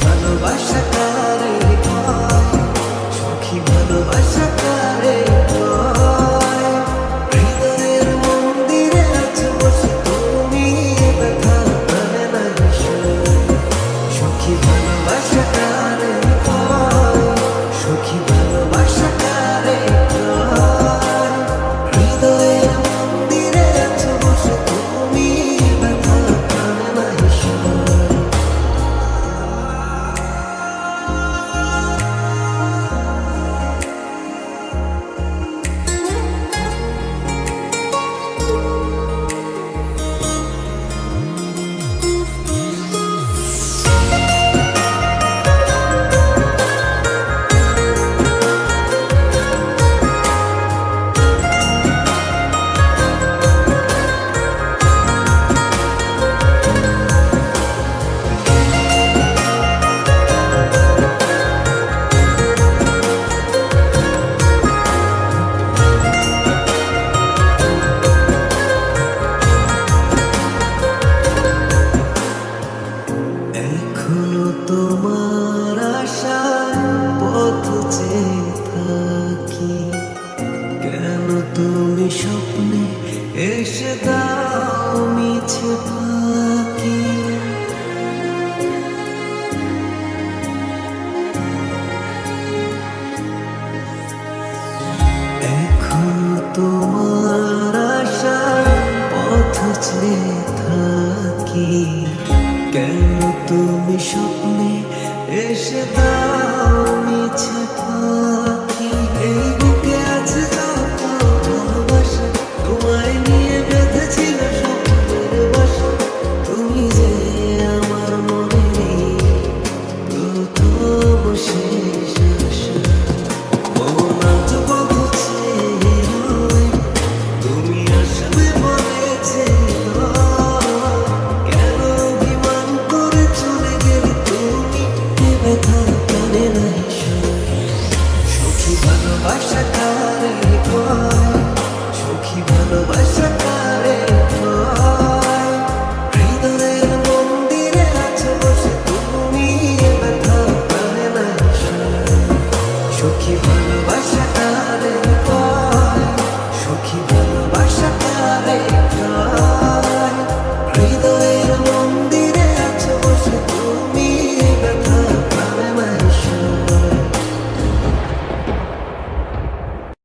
ভালোবাসা কারে কয়, সখী ভালোবাসা কারে কয়। হৃদয়ের মন্দিরে আছো বসে তুমি, ব্যথা প্রাণে নাই সয়। সখী ভালোবাসা কারে কয়, সখী ভালোবাসা কারে কয়। হৃদয়ের মন্দিরে আছো বসে তুমি, ব্যথা প্রাণে নাই সয়। এখনো তোমার আশার পথ চেয়ে থাকি, কেন তুমি স্বপ্নে এসে দাও মিছে ফাঁকি। এখনো তোমার আশার পথ চেয়ে থাকি, কেন তুমি স্বপ্নে এসে দাও মিছে ফাঁকি। এই বুকে আছে যত ভালোবাসা, তোমায় নিয়ে বেঁধেছিল স্বপ্নের বাসা। তুমি যে আমার মনেরই প্রথম শেষ আশা। মন আজ বলছে হয়, তুমি আসবে বলেছিল। কেন অভিমান করে চলে গেলে তুমি, এ ব্যথা প্রাণে নাই সয়। সখী ভালোবাসা কারে কয়, সখী ভালোবাসা কারে কয়। হৃদয়ের মন্দিরে আছো বসে তুমি, এ ব্যথা প্রাণে নাই সয়। সখী